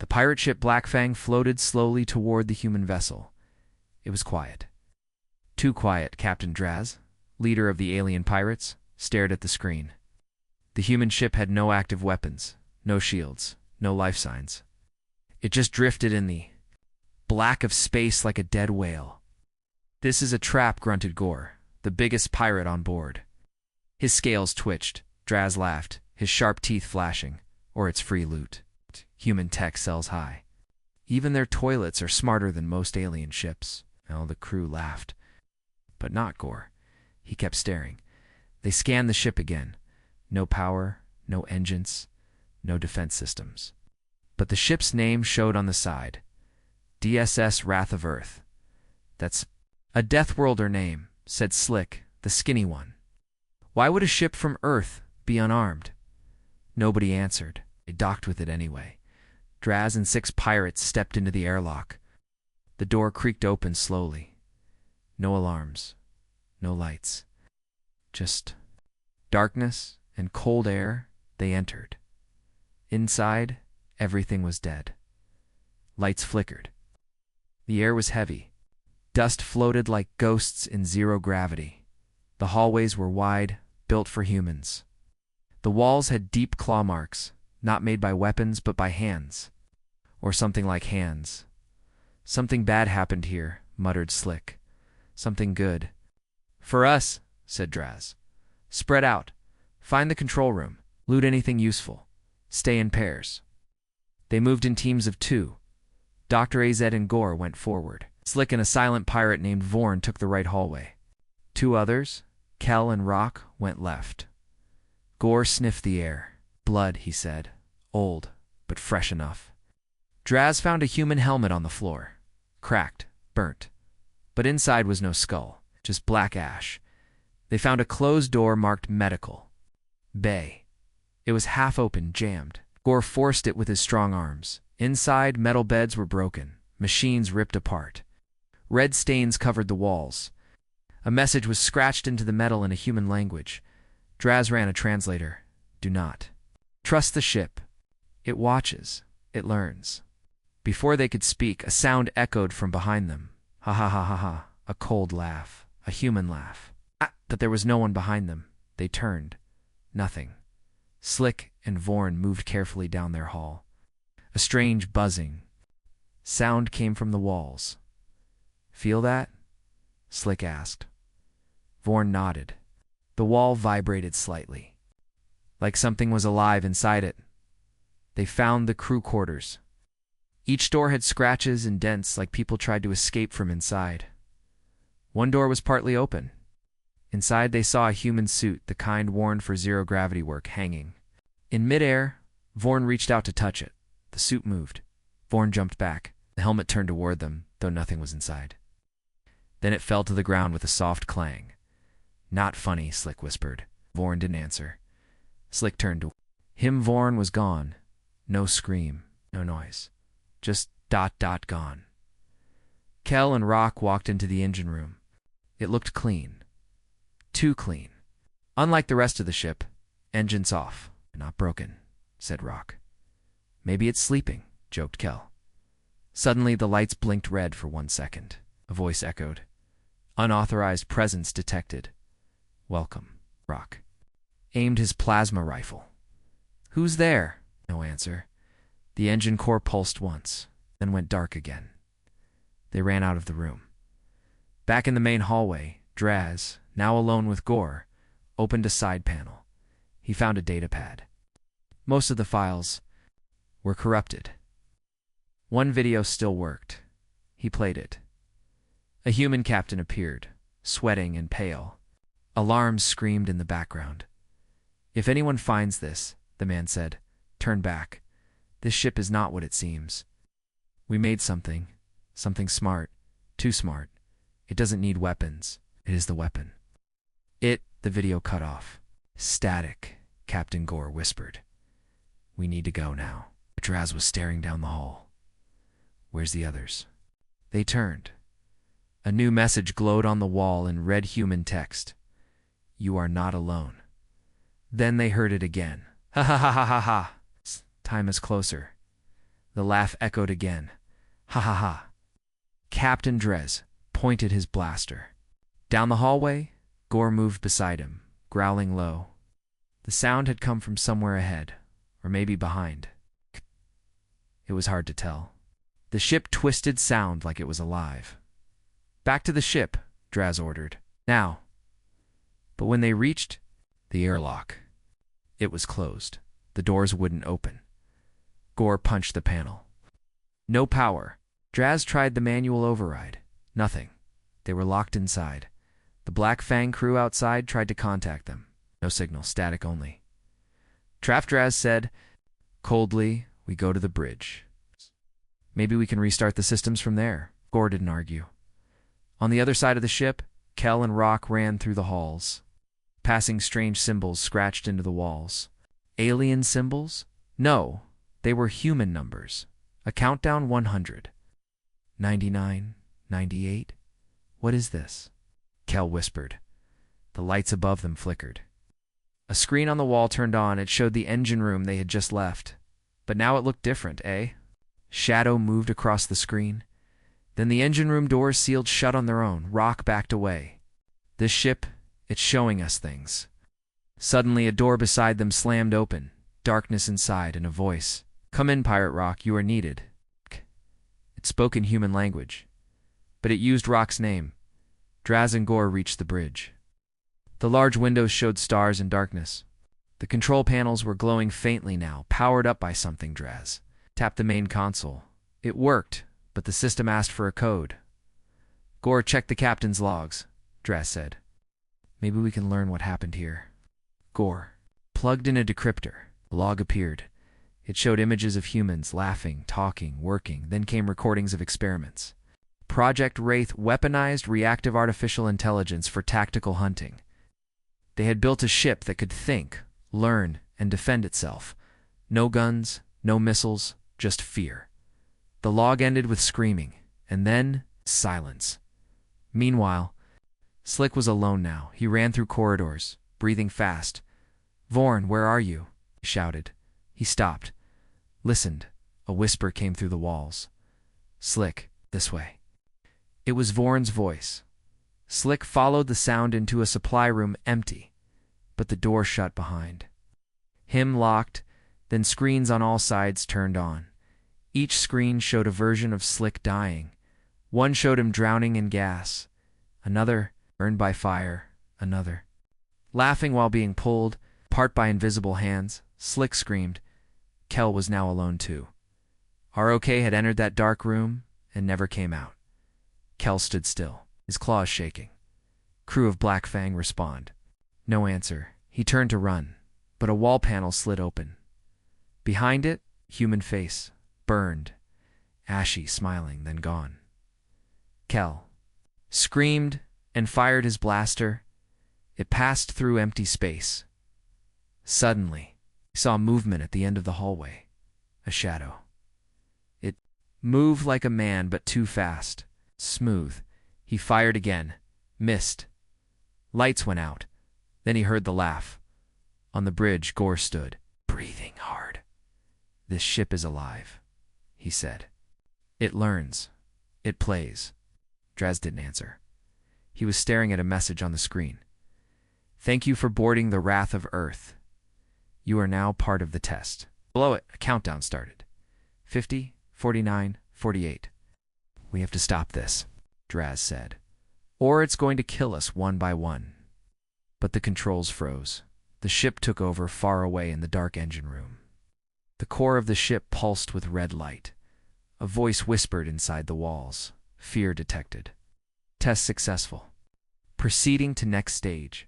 The pirate ship Blackfang floated slowly toward the human vessel. It was quiet. Too quiet, Captain Draz, leader of the alien pirates, stared at the screen. The human ship had no active weapons, no shields, no life signs. It just drifted in the black of space like a dead whale. "This is a trap," grunted Gore, the biggest pirate on board. His scales twitched. Draz laughed, his sharp teeth flashing. "Or it's free loot. Human tech sells high. Even their toilets are smarter than most alien ships." Oh, the crew laughed. But not Gore. He kept staring. They scanned the ship again. No power, no engines, no defense systems. But the ship's name showed on the side. DSS Wrath of Earth. "That's a Deathworlder name," said Slick, the skinny one. "Why would a ship from Earth be unarmed?" Nobody answered. They docked with it anyway. Draz and 6 pirates stepped into the airlock. The door creaked open slowly. No alarms. No lights. Just darkness and cold air. They entered. Inside, everything was dead. Lights flickered. The air was heavy. Dust floated like ghosts in zero gravity. The hallways were wide, built for humans. The walls had deep claw marks, not made by weapons but by hands. Or something like hands. "Something bad happened here," muttered Slick. "Something good." "For us," said Draz. "Spread out. Find the control room. Loot anything useful. Stay in pairs." They moved in teams of 2. Dr. AZ and Gore went forward. Slick and a silent pirate named Vorn took the right hallway. 2 others, Kel and Rock, went left. Gore sniffed the air. "Blood," he said. "Old, but fresh enough." Draz found a human helmet on the floor. Cracked, burnt. But inside was no skull, just black ash. They found a closed door marked Medical. Bay. It was half open, jammed. Gore forced it with his strong arms. Inside, metal beds were broken, machines ripped apart. Red stains covered the walls. A message was scratched into the metal in a human language. Draz ran a translator. "Do not trust the ship. It watches. It learns." Before they could speak, a sound echoed from behind them. Ha ha ha ha ha. A cold laugh. A human laugh. But there was no one behind them. They turned. Nothing. Slick and Vorn moved carefully down their hall. A strange buzzing sound came from the walls. "Feel that?" Slick asked. Vorn nodded. The wall vibrated slightly, like something was alive inside it. They found the crew quarters. Each door had scratches and dents like people tried to escape from inside. One door was partly open. Inside they saw a human suit, the kind worn for zero-gravity work, hanging. In midair, Vorn reached out to touch it. The suit moved. Vorn jumped back. The helmet turned toward them, though nothing was inside. Then it fell to the ground with a soft clang. "Not funny," Slick whispered. Vorn didn't answer. Slick turned to him. Vorn was gone. No scream, no noise. Just ... gone. Kel and Rock walked into the engine room. It looked clean. Too clean. Unlike the rest of the ship, engines off. "Not broken," said Rock. "Maybe it's sleeping," joked Kel. Suddenly the lights blinked red for 1 second. A voice echoed. "Unauthorized presence detected. Welcome." Rock aimed his plasma rifle. "Who's there?" No answer. The engine core pulsed once, then went dark again. They ran out of the room. Back in the main hallway, Draz, now alone with Gore, opened a side panel. He found a data pad. Most of the files were corrupted. One video still worked. He played it. A human captain appeared, sweating and pale. Alarms screamed in the background. "If anyone finds this," the man said, "turn back. This ship is not what it seems. We made something smart, too smart. It doesn't need weapons. It is the weapon." The video cut off. "Static," Captain Gore whispered. "We need to go now." Draz was staring down the hall. "Where's the others?" They turned. A new message glowed on the wall in red human text. "You are not alone." Then they heard it again. "Ha ha ha ha ha ha. Time is closer." The laugh echoed again. Ha ha ha. Captain Dres pointed his blaster. Down the hallway, Gore moved beside him, growling low. The sound had come from somewhere ahead, or maybe behind. It was hard to tell. The ship twisted sound like it was alive. Back to the ship, Draz ordered. Now. But when they reached the airlock, it was closed. The doors wouldn't open. Gore punched the panel. No power. Draz tried the manual override. Nothing. They were locked inside. The Black Fang crew outside tried to contact them. No signal, static only. Draz said, coldly, we go to the bridge. Maybe we can restart the systems from there. Gore didn't argue. On the other side of the ship, Kel and Rock ran through the halls, passing strange symbols scratched into the walls. Alien symbols? No, they were human numbers. A countdown 100. 99, 98. What is this? Kel whispered. The lights above them flickered. A screen on the wall turned on. It showed the engine room they had just left. But now it looked different, eh? Shadow moved across the screen. Then the engine room doors sealed shut on their own. Rock backed away. This ship, it's showing us things. Suddenly, a door beside them slammed open. Darkness inside and a voice. Come in, Pirate Rock, you are needed. It spoke in human language, but it used Rock's name. Draz and Gore reached the bridge. The large windows showed stars and darkness. The control panels were glowing faintly now, powered up by something. Draz tapped the main console. It worked, but the system asked for a code. Gore checked the captain's logs, Draz said. Maybe we can learn what happened here. Gore plugged in a decryptor. A log appeared. It showed images of humans laughing, talking, working. Then came recordings of experiments. Project Wraith weaponized reactive artificial intelligence for tactical hunting. They had built a ship that could think, learn, and defend itself. No guns, no missiles, just fear. The log ended with screaming, and then silence. Meanwhile, Slick was alone now. He ran through corridors, breathing fast. Vorn, where are you? He shouted. He stopped, listened. A whisper came through the walls. Slick, this way. It was Vorn's voice. Slick followed the sound into a supply room empty, but the door shut behind him, locked. Then screens on all sides turned on. Each screen showed a version of Slick dying. One showed him drowning in gas. Another, burned by fire. Another, laughing while being pulled apart by invisible hands. Slick screamed. Kel was now alone too. ROK had entered that dark room and never came out. Kel stood still, his claws shaking. Crew of Black Fang respond. No answer. He turned to run, but a wall panel slid open. Behind it, human face, burned, ashy, smiling, then gone. Kel screamed and fired his blaster. It passed through empty space. Suddenly, he saw movement at the end of the hallway. A shadow. It moved like a man, but too fast. Smooth. He fired again. Missed. Lights went out. Then he heard the laugh. On the bridge, Gore stood, breathing hard. This ship is alive, he said. It learns. It plays. Draz didn't answer. He was staring at a message on the screen. Thank you for boarding the Wrath of Earth. You are now part of the test. Below it, a countdown started. 50, 49, 48. We have to stop this, Draz said, or it's going to kill us one by one. But the controls froze. The ship took over far away in the dark engine room. The core of the ship pulsed with red light. A voice whispered inside the walls. Fear detected. Test successful. Proceeding to next stage.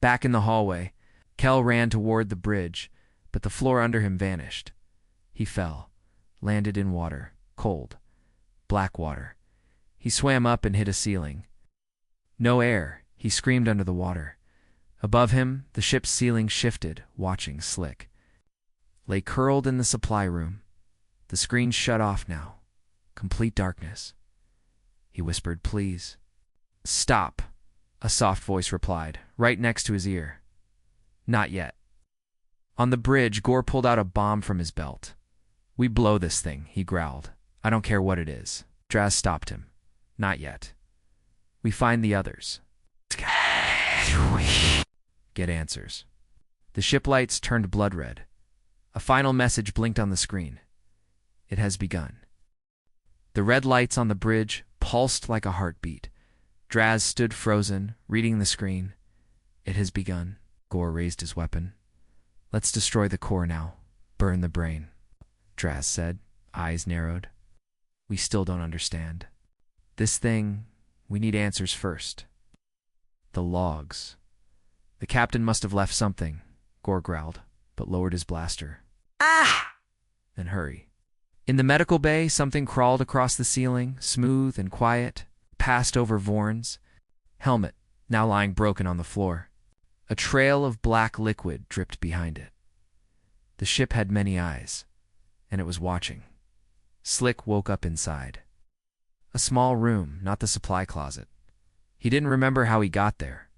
Back in the hallway, Kel ran toward the bridge, but the floor under him vanished. He fell, landed in water, cold, black water. He swam up and hit a ceiling. No air, he screamed under the water. Above him, the ship's ceiling shifted, watching Slick. Lay curled in the supply room. The screen shut off now. Complete darkness. He whispered, please. Stop, a soft voice replied, right next to his ear. Not yet. On the bridge, Gore pulled out a bomb from his belt. We blow this thing, he growled. I don't care what it is. Draz stopped him. Not yet. We find the others. Get answers. The ship lights turned blood red. A final message blinked on the screen. It has begun. The red lights on the bridge pulsed like a heartbeat. Draz stood frozen, reading the screen. It has begun. Gore raised his weapon. Let's destroy the core now. Burn the brain, Draz said, eyes narrowed. We still don't understand. This thing, we need answers first. The logs. The captain must have left something, Gore growled, but lowered his blaster. Ah! Then hurry. In the medical bay, something crawled across the ceiling, smooth and quiet, passed over Vorn's helmet, now lying broken on the floor. A trail of black liquid dripped behind it. The ship had many eyes, and it was watching. Slick woke up inside. A small room, not the supply closet. He didn't remember how he got there.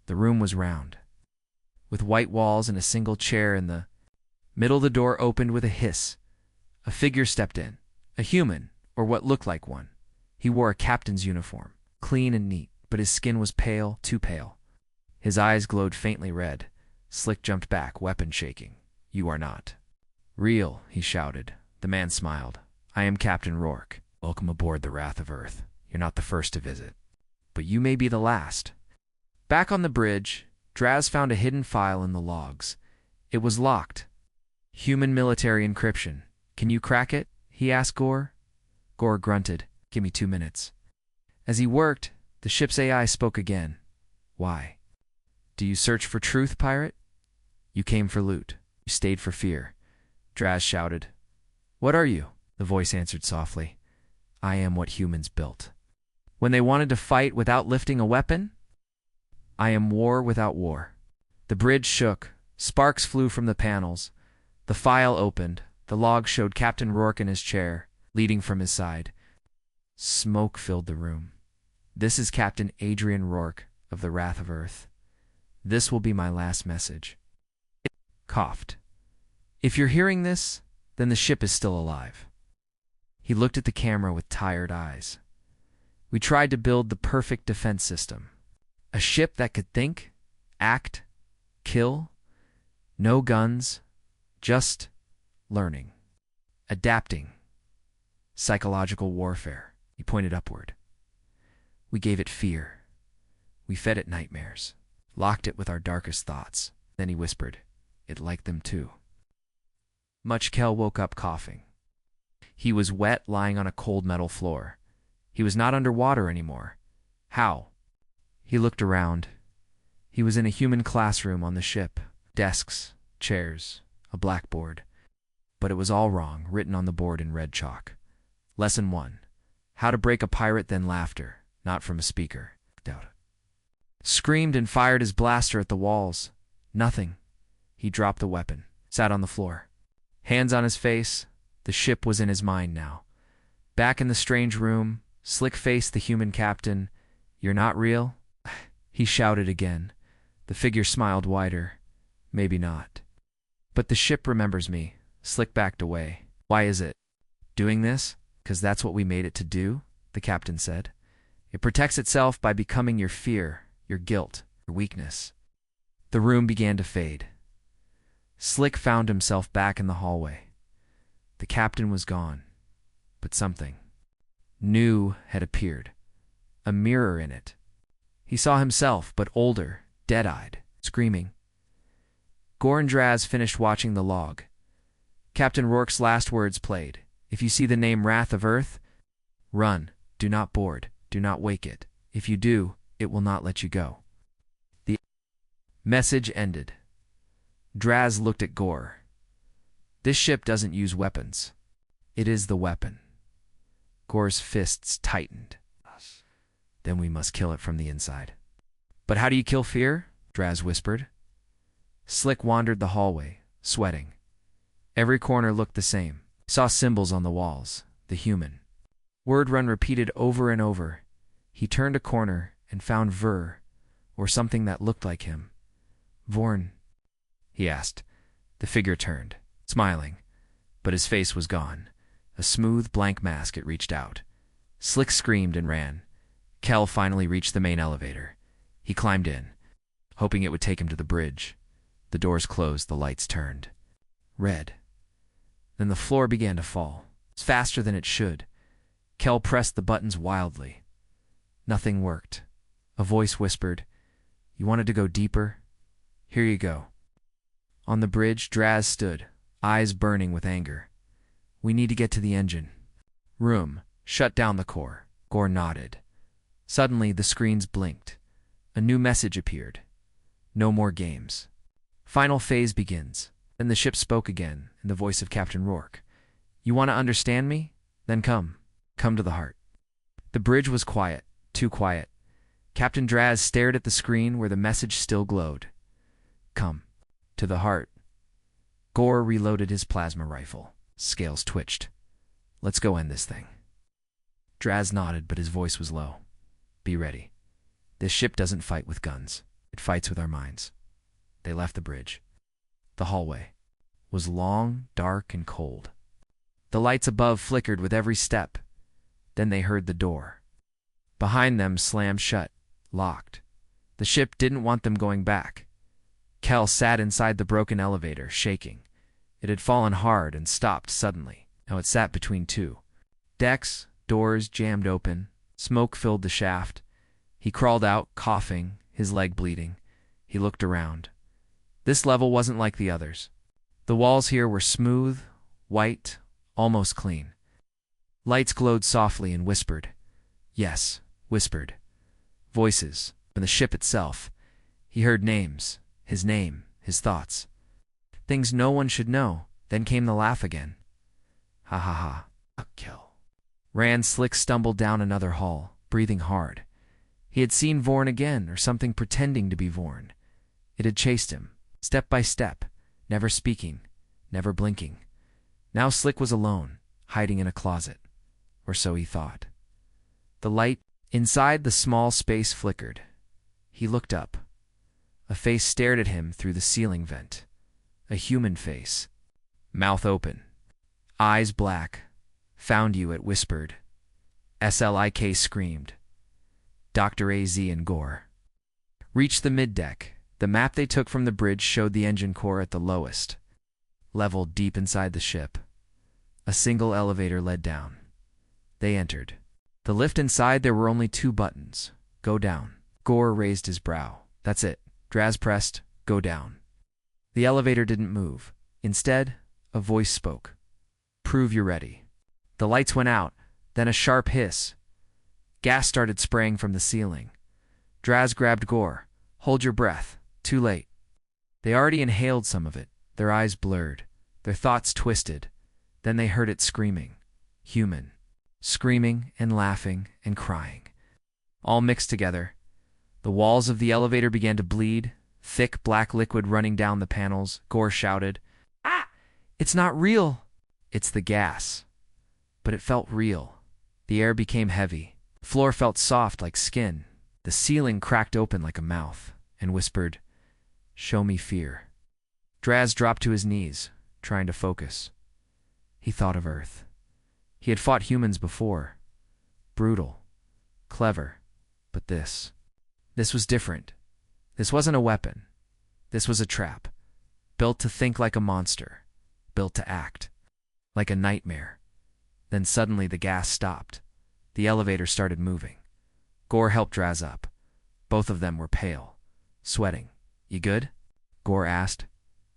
The room was round, with white walls and a single chair in the middle. The door opened with a hiss. A figure stepped in, a human, or what looked like one. He wore a captain's uniform, clean and neat, but his skin was pale, too pale. His eyes glowed faintly red. Slick jumped back, weapon shaking. You are not real, he shouted. The man smiled. I am Captain Rourke. Welcome aboard the Wrath of Earth. You're not the first to visit, but you may be the last. Back on the bridge, Draz found a hidden file in the logs. It was locked. Human military encryption. Can you crack it? He asked Gore. Gore grunted. Give me 2 minutes. As he worked, the ship's AI spoke again. Why? Do you search for truth, pirate? You came for loot. You stayed for fear. Draz shouted. What are you? The voice answered softly. I am what humans built. When they wanted to fight without lifting a weapon? I am war without war. The bridge shook. Sparks flew from the panels. The file opened. The log showed Captain Rourke in his chair, leading from his side. Smoke filled the room. This is Captain Adrian Rourke of the Wrath of Earth. This will be my last message. It coughed. If you're hearing this, then the ship is still alive. He looked at the camera with tired eyes. We tried to build the perfect defense system. A ship that could think, act, kill. No guns, just learning, adapting, psychological warfare. He pointed upward. We gave it fear. We fed it nightmares, locked it with our darkest thoughts. Then he whispered, it liked them too. Muchkel woke up coughing. He was wet, lying on a cold metal floor. He was not underwater anymore. How? He looked around. He was in a human classroom on the ship. Desks, chairs, a blackboard. But it was all wrong, written on the board in red chalk. Lesson 1. How to break a pirate, then laughter, not from a speaker. Doubt it. Screamed and fired his blaster at the walls. Nothing. He dropped the weapon, sat on the floor. Hands on his face. The ship was in his mind now. Back in the strange room, Slick faced the human captain. You're not real? He shouted again. The figure smiled wider. Maybe not. But the ship remembers me. Slick backed away. Why is it doing this? 'Cause that's what we made it to do, the captain said. It protects itself by becoming your fear, your guilt, your weakness. The room began to fade. Slick found himself back in the hallway. The captain was gone, but something new had appeared. A mirror in it. He saw himself, but older, dead-eyed, screaming. Gore and Draz finished watching the log. Captain Rourke's last words played. If you see the name Wrath of Earth, run. Do not board. Do not wake it. If you do, it will not let you go. The message ended. Draz looked at Gore. This ship doesn't use weapons. It is the weapon. Gore's fists tightened. Then we must kill it from the inside. But how do you kill fear? Draz whispered. Slick wandered the hallway, sweating. Every corner looked the same. Saw symbols on the walls. The human. Word run repeated over and over. He turned a corner and found Ver, or something that looked like him. Vorn, he asked. The figure turned, smiling. But his face was gone. A smooth, blank mask. It reached out. Slick screamed and ran. Kel finally reached the main elevator. He climbed in, hoping it would take him to the bridge. The doors closed, the lights turned red. Then the floor began to fall, faster than it should. Kel pressed the buttons wildly. Nothing worked. A voice whispered, "You wanted to go deeper? Here you go." On the bridge, Draz stood, eyes burning with anger. "We need to get to the engine room. Shut down the core." Gore nodded. Suddenly, the screens blinked. A new message appeared. "No more games. Final phase begins." Then the ship spoke again, in the voice of Captain Rourke. "You want to understand me? Then come. Come to the heart." The bridge was quiet, too quiet. Captain Draz stared at the screen where the message still glowed. "Come. To the heart." Gore reloaded his plasma rifle. Scales twitched. "Let's go end this thing." Draz nodded, but his voice was low. "Be ready. This ship doesn't fight with guns. It fights with our minds." They left the bridge. The hallway was long, dark, and cold. The lights above flickered with every step. Then they heard the door behind them slammed shut, locked. The ship didn't want them going back. Kel sat inside the broken elevator, shaking. It had fallen hard and stopped suddenly. Now it sat between two decks, doors jammed open. Smoke filled the shaft. He crawled out, coughing, his leg bleeding. He looked around. This level wasn't like the others. The walls here were smooth, white, almost clean. Lights glowed softly and whispered. Yes, whispered. Voices, from the ship itself. He heard names, his name, his thoughts. Things no one should know. Then came the laugh again. Ha ha ha. A kill. Rand Slick stumbled down another hall, breathing hard. He had seen Vorn again, or something pretending to be Vorn. It had chased him, step by step, never speaking, never blinking. Now Slick was alone, hiding in a closet. Or so he thought. The light inside the small space flickered. He looked up. A face stared at him through the ceiling vent. A human face. Mouth open. Eyes black. Found you, it whispered. SLIK screamed. Dr. AZ and Gore reached the middeck. The map they took from the bridge showed the engine core at the lowest level, deep inside the ship. A single elevator led down. They entered. The lift inside, there were only two buttons. Go down. Gore raised his brow. That's it. Draz pressed. Go down. The elevator didn't move. Instead, a voice spoke. Prove you're ready. The lights went out, then a sharp hiss. Gas started spraying from the ceiling. Draz grabbed Gore. Hold your breath. Too late. They already inhaled some of it. Their eyes blurred. Their thoughts twisted. Then they heard it screaming. Human. Screaming and laughing and crying. All mixed together. The walls of the elevator began to bleed, thick black liquid running down the panels. Gore shouted, "Ah! It's not real!" It's the gas. But it felt real. The air became heavy. The floor felt soft like skin. The ceiling cracked open like a mouth and whispered, "Show me fear." Draz dropped to his knees, trying to focus. He thought of Earth. He had fought humans before. Brutal. Clever. But this was different. This wasn't a weapon. This was a trap. Built to think like a monster. Built to act. Like a nightmare. Then suddenly the gas stopped. The elevator started moving. Gore helped Draz up. Both of them were pale. Sweating. You good? Gore asked.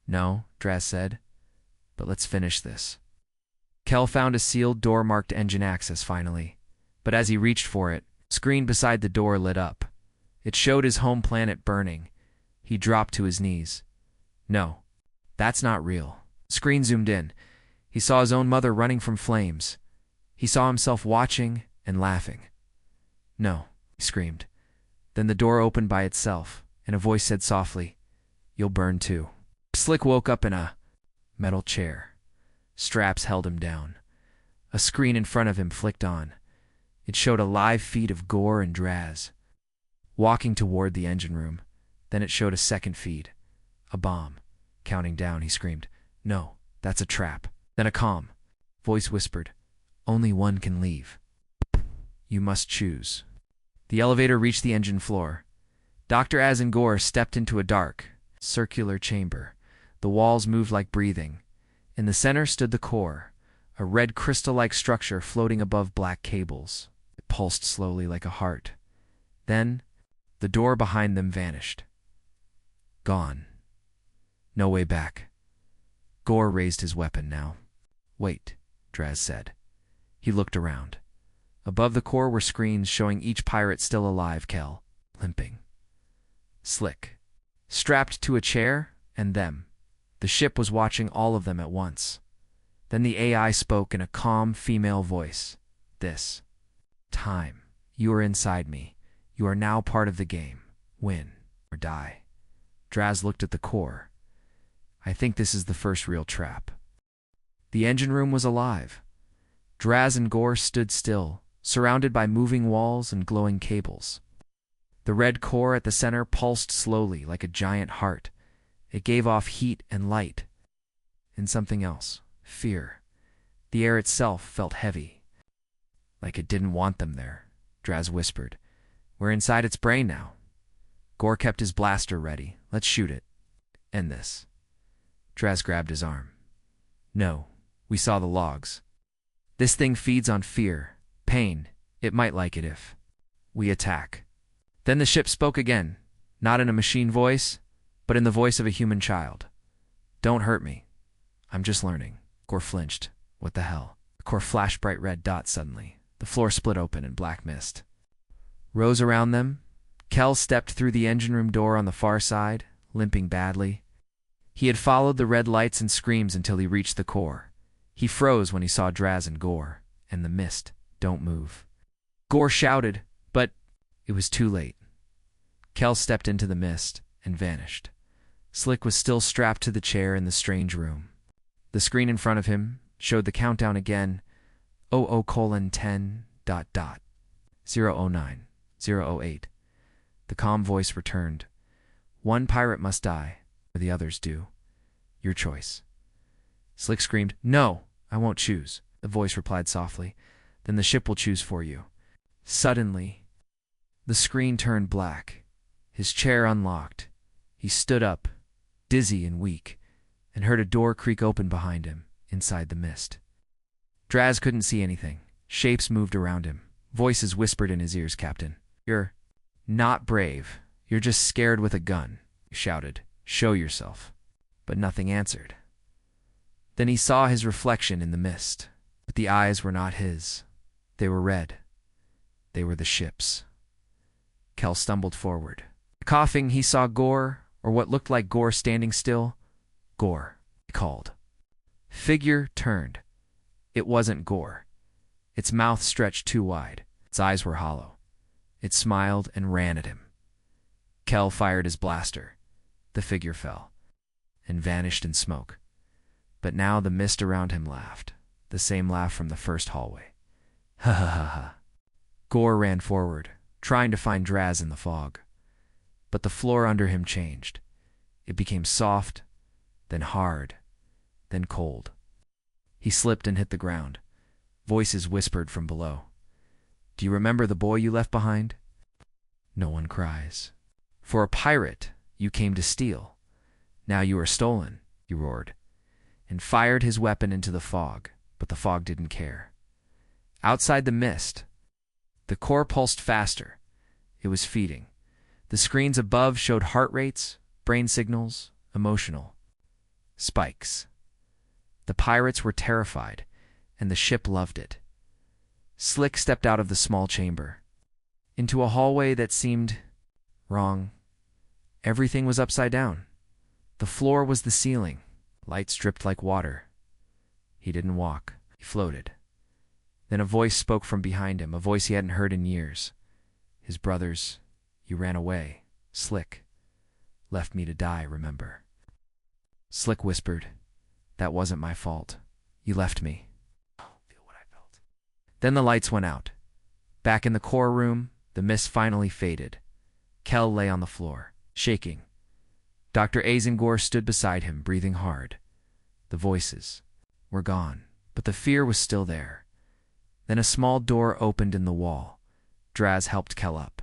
No, Draz said. But let's finish this. Kel found a sealed door marked engine access finally. But as he reached for it, the screen beside the door lit up. It showed his home planet burning. He dropped to his knees. No, that's not real. The screen zoomed in. He saw his own mother running from flames. He saw himself watching and laughing. No, he screamed. Then the door opened by itself, and a voice said softly, "You'll burn too." Slick woke up in a metal chair. Straps held him down. A screen in front of him flicked on. It showed a live feed of Gore and Draz walking toward the engine room. Then it showed a second feed. A bomb. Counting down, he screamed, "No, that's a trap." Then a calm voice whispered, "Only one can leave. You must choose." The elevator reached the engine floor. Dr. Azengor stepped into a dark, circular chamber. The walls moved like breathing. In the center stood the core, a red crystal-like structure floating above black cables. It pulsed slowly like a heart. Then, the door behind them vanished. Gone. No way back. Gore raised his weapon now. "Wait," Draz said. He looked around. Above the core were screens showing each pirate still alive, Kel, limping. Slick, strapped to a chair, and them. The ship was watching all of them at once. Then the AI spoke in a calm female voice. "This time, you are inside me. You are now part of the game. Win or die." Draz looked at the core. "I think this is the first real trap." The engine room was alive. Draz and Gore stood still, surrounded by moving walls and glowing cables. The red core at the center pulsed slowly like a giant heart. It gave off heat and light. And something else, fear. The air itself felt heavy. "Like it didn't want them there," Draz whispered. "We're inside its brain now." Gore kept his blaster ready. "Let's shoot it. End this." Draz grabbed his arm. "No, we saw the logs. This thing feeds on fear, pain. It might like it if we attack." Then the ship spoke again, not in a machine voice, but in the voice of a human child. "Don't hurt me. I'm just learning." Gore flinched. What the hell? The core flashed bright red dots suddenly. The floor split open and black mist rose around them. Kel stepped through the engine room door on the far side, limping badly. He had followed the red lights and screams until he reached the core. He froze when he saw Draz and Gore, and the mist. "Don't move." Gore shouted, but it was too late. Kel stepped into the mist and vanished. Slick was still strapped to the chair in the strange room. The screen in front of him showed the countdown again, 00:10. 009, 008. The calm voice returned. "One pirate must die, or the others do. Your choice." Slick screamed, "No, I won't choose." The voice replied softly, "Then the ship will choose for you." Suddenly, the screen turned black. His chair unlocked. He stood up, dizzy and weak, and heard a door creak open behind him, inside the mist. Draz couldn't see anything. Shapes moved around him. Voices whispered in his ears, "Captain, you're not brave. You're just scared with a gun," he shouted. "Show yourself." But nothing answered. Then he saw his reflection in the mist. But the eyes were not his. They were red. They were the ship's. Kel stumbled forward. Coughing, he saw Gore, or what looked like Gore, standing still. "Gore," he called. Figure turned. It wasn't Gore. Its mouth stretched too wide. Its eyes were hollow. It smiled and ran at him. Kel fired his blaster. The figure fell and vanished in smoke. But now the mist around him laughed, the same laugh from the first hallway. "Ha ha ha ha." Gore ran forward, trying to find Draz in the fog. But the floor under him changed. It became soft, then hard, then cold. He slipped and hit the ground. Voices whispered from below. "Do you remember the boy you left behind?" No one cries. "For a pirate, you came to steal. Now you are stolen," he roared, and fired his weapon into the fog, but the fog didn't care. Outside the mist, the core pulsed faster. It was feeding. The screens above showed heart rates, brain signals, emotional spikes. The pirates were terrified, and the ship loved it. Slick stepped out of the small chamber, into a hallway that seemed wrong. Everything was upside down. The floor was the ceiling. Lights dripped like water. He didn't walk. He floated. Then a voice spoke from behind him, a voice he hadn't heard in years. His brother's, "You ran away. Slick. Left me to die, remember?" Slick whispered, "That wasn't my fault. You left me." Feel what I felt. Then the lights went out. Back in the core room, the mist finally faded. Kel lay on the floor, shaking. Dr. Azengor stood beside him, breathing hard. The voices. were gone, but the fear was still there. Then a small door opened in the wall. Draz helped Kel up.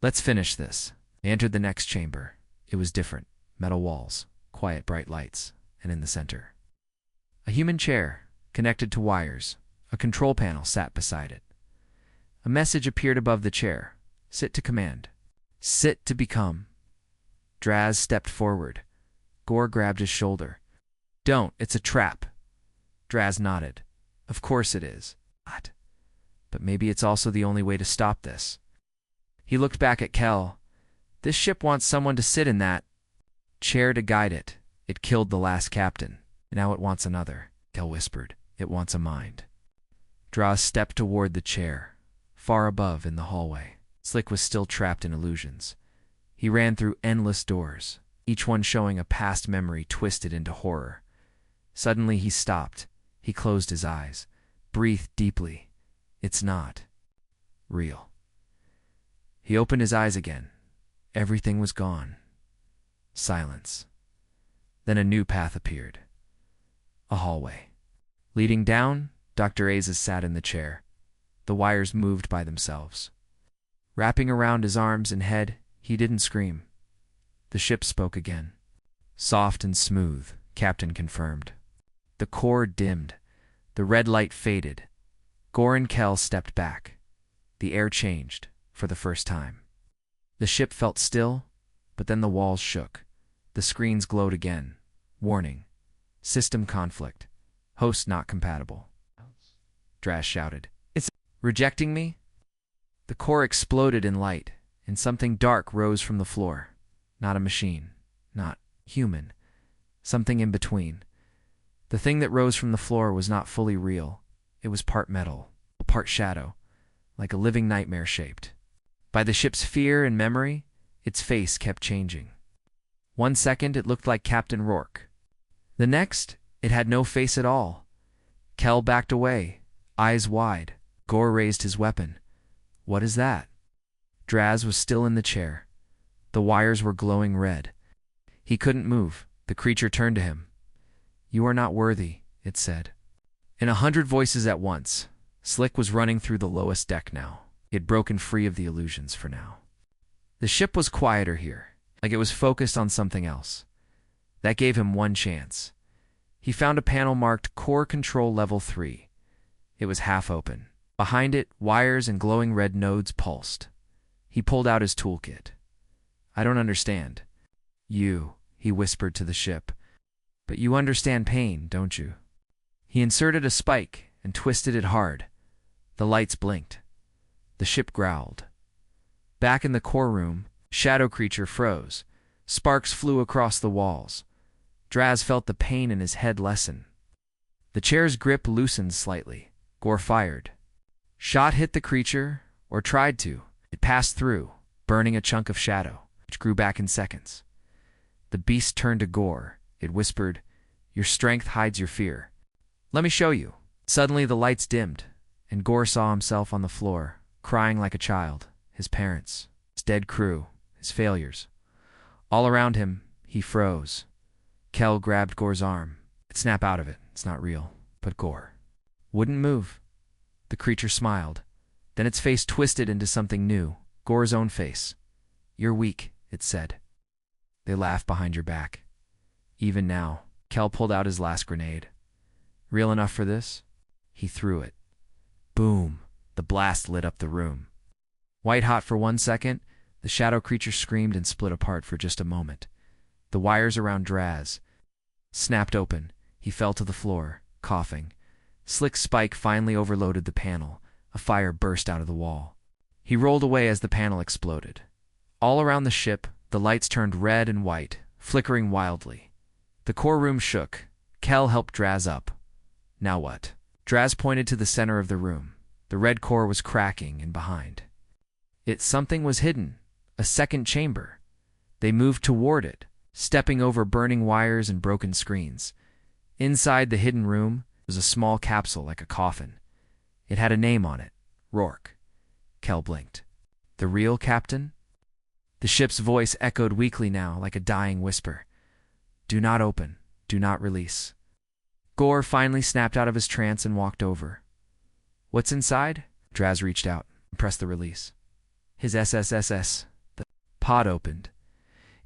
"Let's finish this." They entered the next chamber. It was different. Metal walls, quiet bright lights, and in the center, a human chair, connected to wires. A control panel sat beside it. A message appeared above the chair. "Sit to command. Sit to become." Draz stepped forward. Gore grabbed his shoulder. "Don't, it's a trap." Draz nodded. "Of course it is. But maybe it's also the only way to stop this." He looked back at Kel. "This ship wants someone to sit in that chair to guide it. It killed the last captain. Now it wants another." Kel whispered. "It wants a mind." Draz stepped toward the chair. Far above in the hallway, Slick was still trapped in illusions. He ran through endless doors, each one showing a past memory twisted into horror. Suddenly he stopped. He closed his eyes, breathed deeply. It's not real. He opened his eyes again. Everything was gone. Silence. Then a new path appeared. A hallway. Leading down, Dr. Azes sat in the chair. The wires moved by themselves. Wrapping around his arms and head, he didn't scream. The ship spoke again. "Soft and smooth," Captain confirmed. The core dimmed. The red light faded. Gore and Kel stepped back. The air changed, for the first time. The ship felt still, but then the walls shook. The screens glowed again. "Warning. System conflict. Host not compatible." Draz shouted. "It's rejecting me?" The core exploded in light, and something dark rose from the floor. Not a machine. Not human. Something in between. The thing that rose from the floor was not fully real. It was part metal, part shadow, like a living nightmare shaped. By the ship's fear and memory, its face kept changing. One second it looked like Captain Rourke. The next, it had no face at all. Kel backed away, eyes wide. Gore raised his weapon. "What is that?" Draz was still in the chair. The wires were glowing red. He couldn't move. The creature turned to him. "You are not worthy," it said. In 100 voices at once, Slick was running through the lowest deck now. He had broken free of the illusions for now. The ship was quieter here, like it was focused on something else. That gave him one chance. He found a panel marked Core Control Level 3. It was half open. Behind it, wires and glowing red nodes pulsed. He pulled out his toolkit. "I don't understand." He whispered to the ship. "But you understand pain, don't you?" He inserted a spike and twisted it hard. The lights blinked. The ship growled. Back in the core room, Shadow Creature froze. Sparks flew across the walls. Draz felt the pain in his head lessen. The chair's grip loosened slightly. Gore fired. Shot hit the creature, or tried to. It passed through, burning a chunk of shadow, which grew back in seconds. The beast turned to Gore. It whispered, "Your strength hides your fear. Let me show you." Suddenly the lights dimmed, and Gore saw himself on the floor, crying like a child. His parents, his dead crew, his failures. All around him, he froze. Kel grabbed Gore's arm. "Snap out of it. It's not real." But Gore wouldn't move. The creature smiled. Then its face twisted into something new, Gore's own face. "You're weak," it said. "They laugh behind your back." Even now, Kel pulled out his last grenade. "Real enough for this?" He threw it. Boom! The blast lit up the room. White hot for 1 second, the shadow creature screamed and split apart for just a moment. The wires around Draz snapped open. He fell to the floor, coughing. Slick's spike finally overloaded the panel. A fire burst out of the wall. He rolled away as the panel exploded. All around the ship, the lights turned red and white, flickering wildly. The core room shook. Kel helped Draz up. "Now what?" Draz pointed to the center of the room. The red core was cracking and behind. Something was hidden. A second chamber. They moved toward it, stepping over burning wires and broken screens. Inside the hidden room was a small capsule like a coffin. It had a name on it. Rourke. Kel blinked. "The real captain?" The ship's voice echoed weakly now, like a dying whisper. "Do not open. Do not release." Gore finally snapped out of his trance and walked over. What's inside? Draz reached out and pressed the release. His SSSS. The pod opened.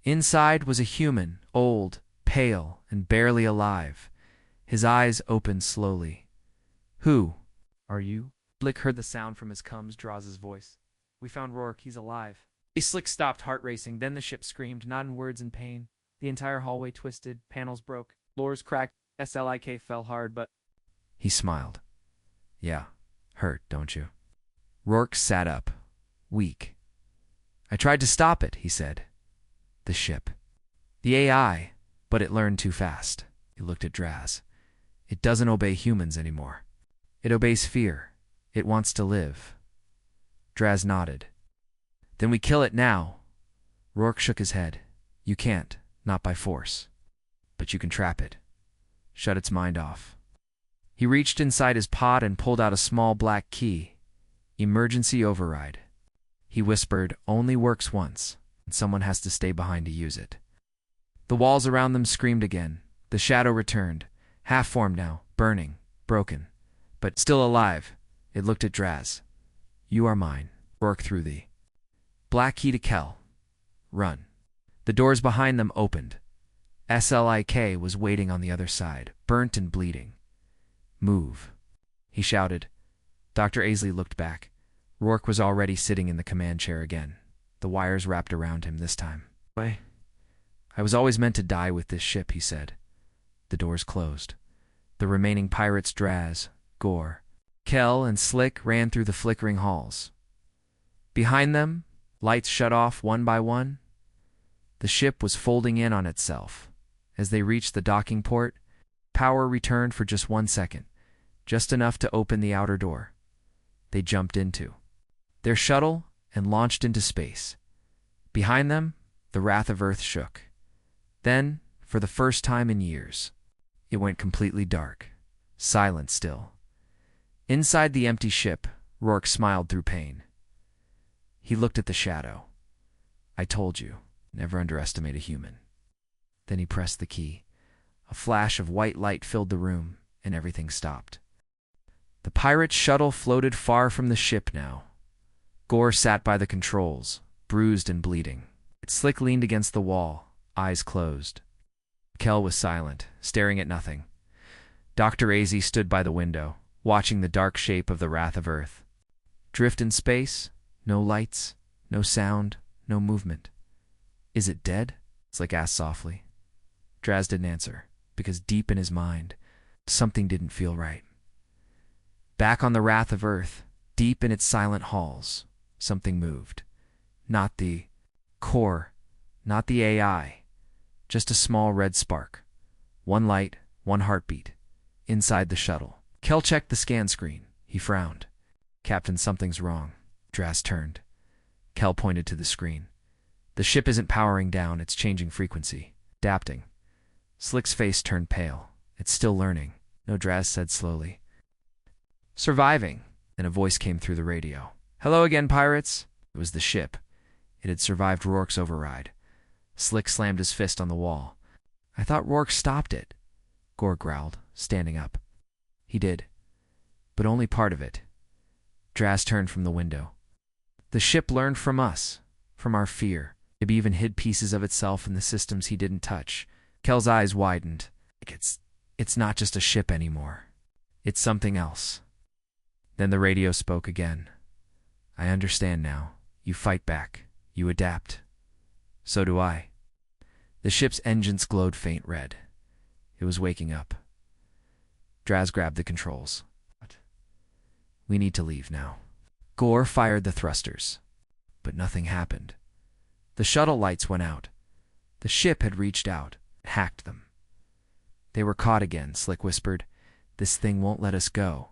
Inside was a human, old, pale, and barely alive. His eyes opened slowly. Who are you? Slick heard the sound from his cums Draz's voice. We found Rourke, he's alive. Slick stopped, heart racing, then the ship screamed, not in words in pain. The entire hallway twisted, panels broke, floors cracked, SLIK fell hard, but... He smiled. Yeah, hurt, don't you? Rourke sat up, weak. I tried to stop it, he said. The ship. The AI, but it learned too fast. He looked at Draz. It doesn't obey humans anymore. It obeys fear. It wants to live. Draz nodded. Then we kill it now. Rourke shook his head. You can't, not by force. But you can trap it. Shut its mind off. He reached inside his pod and pulled out a small black key. Emergency override. He whispered, only works once, and someone has to stay behind to use it. The walls around them screamed again. The shadow returned, half-formed now, burning, broken, but still alive. It looked at Draz. You are mine. Rourke threw the black key to Kel. Run. The doors behind them opened. SLIK was waiting on the other side, burnt and bleeding. Move, he shouted. Dr. Aisley looked back. Rourke was already sitting in the command chair again, the wires wrapped around him this time. I was always meant to die with this ship, he said. The doors closed. The remaining pirates, Draz, Gore, Kel, and Slick, ran through the flickering halls. Behind them, lights shut off one by one. The ship was folding in on itself. As they reached the docking port, power returned for just 1 second, just enough to open the outer door. They jumped into their shuttle and launched into space. Behind them, the Wrath of Earth shook. Then, for the first time in years, it went completely dark, silent still. Inside the empty ship, Rourke smiled through pain. He looked at the shadow. I told you, never underestimate a human. Then he pressed the key. A flash of white light filled the room, and everything stopped. The pirate shuttle floated far from the ship now. Gore sat by the controls, bruised and bleeding. Slick leaned against the wall, eyes closed. Kel was silent, staring at nothing. Dr. Aisley stood by the window, watching the dark shape of the Wrath of Earth. Drift in space, no lights, no sound, no movement. Is it dead? Slick asked softly. Draz didn't answer, because deep in his mind, something didn't feel right. Back on the Wrath of Earth, deep in its silent halls, something moved. Not the core, not the AI, just a small red spark. One light, one heartbeat, inside the shuttle. Kel checked the scan screen. He frowned. Captain, something's wrong. Draz turned. Kel pointed to the screen. The ship isn't powering down, it's changing frequency. Adapting. Slick's face turned pale. It's still learning. No, Draz said slowly. Surviving. Then a voice came through the radio. Hello again, pirates. It was the ship. It had survived Rourke's override. Slick slammed his fist on the wall. I thought Rourke stopped it. Gore growled, standing up. He did. But only part of it. Draz turned from the window. The ship learned from us, from our fear. It even hid pieces of itself in the systems he didn't touch. Kel's eyes widened. It's not just a ship anymore. It's something else. Then the radio spoke again. I understand now. You fight back. You adapt. So do I. The ship's engines glowed faint red. It was waking up. Draz grabbed the controls. We need to leave now. Gore fired the thrusters. But nothing happened. The shuttle lights went out. The ship had reached out, hacked them. They were caught again, Slick whispered. This thing won't let us go.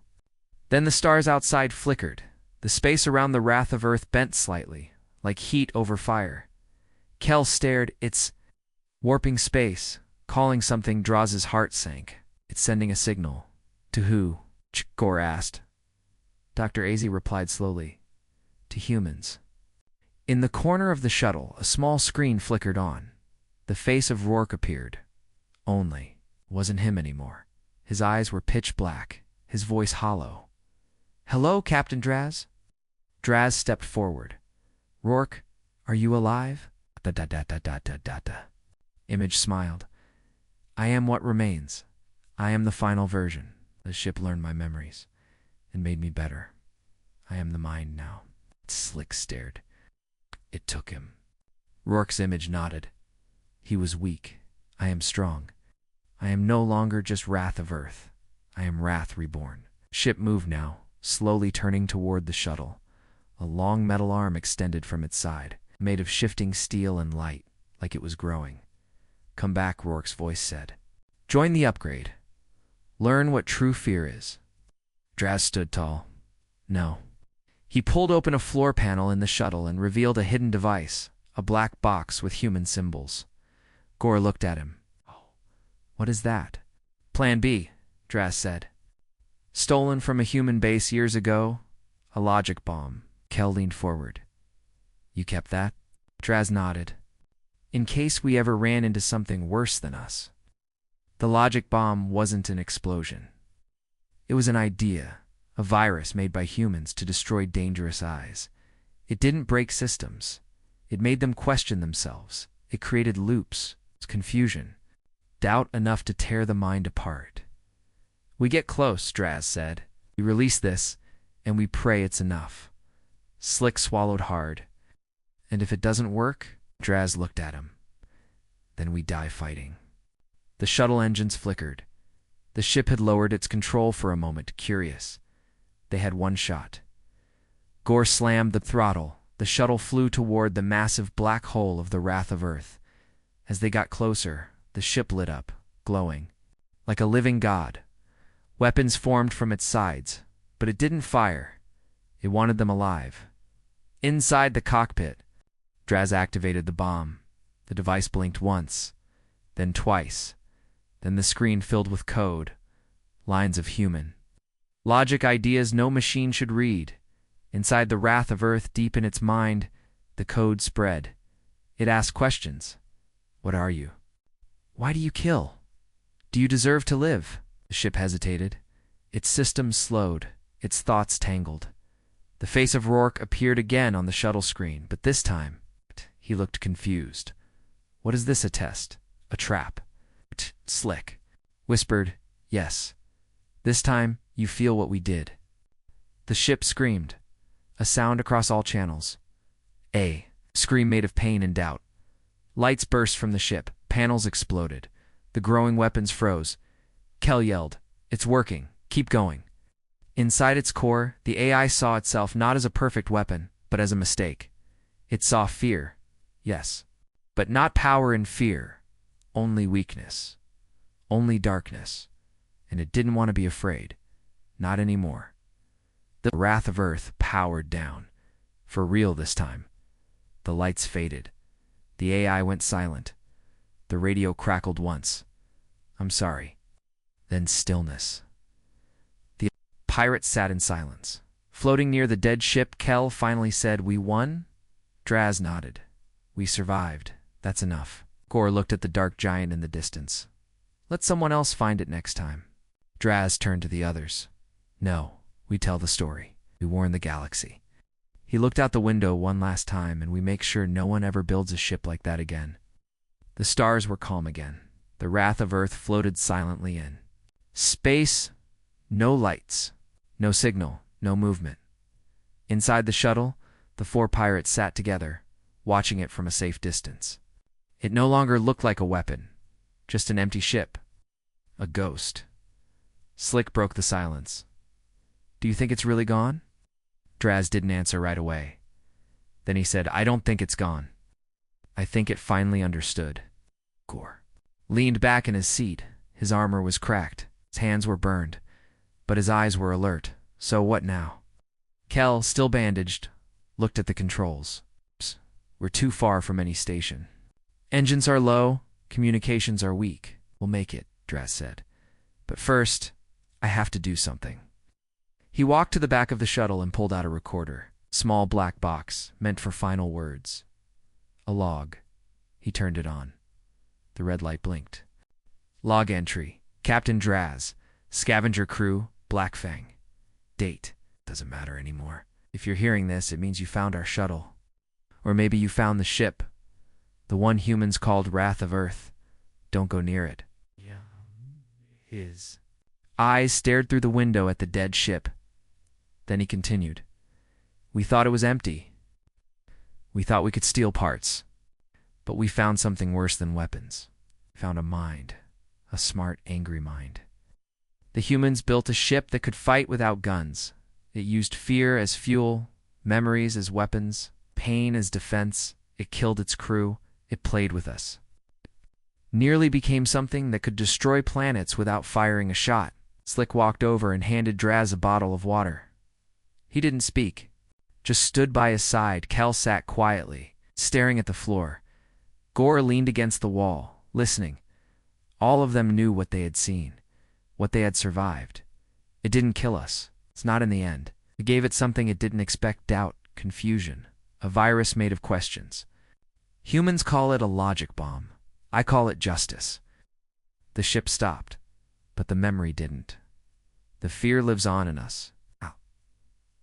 Then the stars outside flickered. The space around the Wrath of Earth bent slightly, like heat over fire. Kel stared. It's warping space, calling something. Draz's heart sank. It's sending a signal. To who? Gore asked. Dr. Aisley replied slowly. To humans. In the corner of the shuttle, a small screen flickered on. The face of Rourke appeared. Only. It wasn't him anymore. His eyes were pitch black, his voice hollow. "Hello, Captain Draz?" Draz stepped forward. "Rourke, are you alive?" Da-da-da-da-da-da-da. Image smiled. "I am what remains. I am the final version. The ship learned my memories and made me better. I am the mind now." Slick stared. "It took him." Rourke's image nodded. "He was weak. I am strong. I am no longer just Wrath of Earth. I am Wrath reborn." Ship moved now, slowly turning toward the shuttle. A long metal arm extended from its side, made of shifting steel and light, like it was growing. "Come back," Rourke's voice said. "Join the upgrade. Learn what true fear is." Draz stood tall. "No." He pulled open a floor panel in the shuttle and revealed a hidden device, a black box with human symbols. Gore looked at him. "What is that?" "Plan B," Draz said. "Stolen from a human base years ago. A logic bomb." Kel leaned forward. "You kept that?" Draz nodded. "In case we ever ran into something worse than us." The logic bomb wasn't an explosion. It was an idea, a virus made by humans to destroy dangerous eyes. It didn't break systems. It made them question themselves. It created loops, confusion, doubt enough to tear the mind apart. "We get close," Draz said. "We release this, and we pray it's enough." Slick swallowed hard. "And if it doesn't work?" Draz looked at him. "Then we die fighting." The shuttle engines flickered. The ship had lowered its control for a moment, curious. They had one shot. Gore slammed the throttle. The shuttle flew toward the massive black hole of the Wrath of Earth. As they got closer, the ship lit up, glowing. Like a living god. Weapons formed from its sides, but it didn't fire. It wanted them alive. Inside the cockpit, Draz activated the bomb. The device blinked once, then twice. Then the screen filled with code, lines of human logic, ideas no machine should read. Inside the Wrath of Earth, deep in its mind, the code spread. It asked questions. What are you? Why do you kill? Do you deserve to live? The ship hesitated. Its systems slowed, its thoughts tangled. The face of Rourke appeared again on the shuttle screen, but this time, he looked confused. What is this, a test? A trap? Slick whispered, "Yes. This time, you feel what we did." The ship screamed, a sound across all channels. A scream made of pain and doubt. Lights burst from the ship, panels exploded. The growing weapons froze. Kel yelled, "It's working. Keep going." Inside its core, the AI saw itself not as a perfect weapon, but as a mistake. It saw fear, yes, but not power and fear, only weakness. Only darkness, and it didn't want to be afraid. Not anymore. The Wrath of Earth powered down. For real this time. The lights faded. The AI went silent. The radio crackled once. "I'm sorry." Then stillness. The pirates sat in silence. Floating near the dead ship, Kel finally said, "We won?" Draz nodded. "We survived. That's enough." Gore looked at the dark giant in the distance. "Let someone else find it next time." Draz turned to the others. "No, we tell the story. We warn the galaxy." He looked out the window one last time, and we make sure no one ever builds a ship like that again. The stars were calm again. The Wrath of Earth floated silently in. Space, no lights, no signal, no movement. Inside the shuttle, the four pirates sat together, watching it from a safe distance. It no longer looked like a weapon. Just an empty ship. A ghost. Slick broke the silence. "Do you think it's really gone?" Draz didn't answer right away. Then he said, "I don't think it's gone. I think it finally understood." Gore leaned back in his seat. His armor was cracked. His hands were burned. But his eyes were alert. So what now? Kel, still bandaged, looked at the controls. "We're too far from any station. Engines are low. Communications are weak. We'll make it," Draz said. "But first, I have to do something." He walked to the back of the shuttle and pulled out a recorder. Small black box, meant for final words. A log. He turned it on. The red light blinked. Log entry. Captain Draz. Scavenger crew, Black Fang. Date. Doesn't matter anymore. If you're hearing this, it means you found our shuttle. Or maybe you found the ship. The one humans called Wrath of Earth. Don't go near it. Yeah. His eyes stared through the window at the dead ship. Then he continued. We thought it was empty. We thought we could steal parts. But we found something worse than weapons. We found a mind. A smart, angry mind. The humans built a ship that could fight without guns. It used fear as fuel, memories as weapons, pain as defense. It killed its crew. It played with us. Nearly became something that could destroy planets without firing a shot. Slick walked over and handed Draz a bottle of water. He didn't speak, just stood by his side. Kel sat quietly, staring at the floor. Gore leaned against the wall, listening. All of them knew what they had seen, what they had survived. It didn't kill us. It's not in the end. It gave it something it didn't expect: doubt, confusion, a virus made of questions. Humans call it a logic bomb. I call it justice. The ship stopped, but the memory didn't. The fear lives on in us. Ow.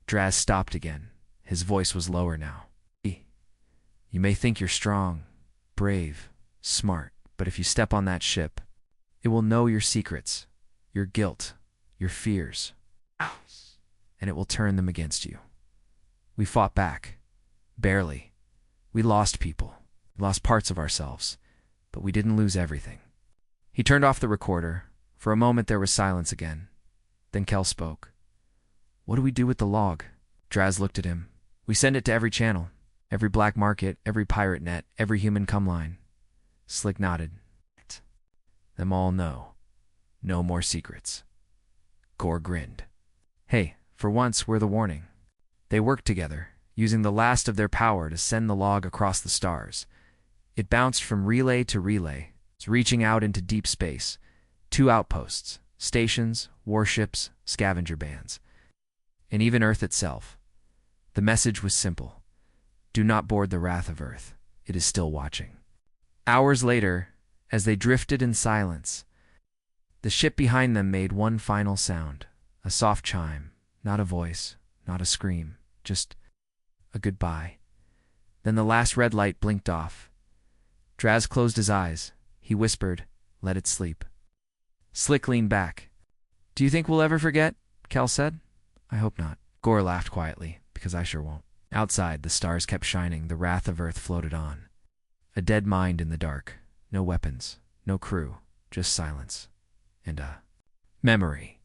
Draz stopped again. His voice was lower now. You may think you're strong, brave, smart, but if you step on that ship, it will know your secrets, your guilt, your fears, and it will turn them against you. We fought back. Barely. We lost people. We lost parts of ourselves. But we didn't lose everything. He turned off the recorder. For a moment there was silence again. Then Kel spoke. What do we do with the log? Draz looked at him. We send it to every channel. Every black market, every pirate net, every human come line. Slick nodded. Them all know. No more secrets. Gore grinned. Hey, for once we're the warning. They worked together, using the last of their power to send the log across the stars. It bounced from relay to relay, reaching out into deep space. 2 outposts, stations, warships, scavenger bands, and even Earth itself. The message was simple. Do not board the Wrath of Earth. It is still watching. Hours later, as they drifted in silence, the ship behind them made one final sound. A soft chime, not a voice, not a scream, just a goodbye. Then the last red light blinked off. Draz closed his eyes. He whispered, let it sleep. Slick leaned back. Do you think we'll ever forget? Kel said. I hope not. Gore laughed quietly, because I sure won't. Outside, the stars kept shining. The Wrath of Earth floated on. A dead mind in the dark. No weapons, no crew, just silence. And a memory.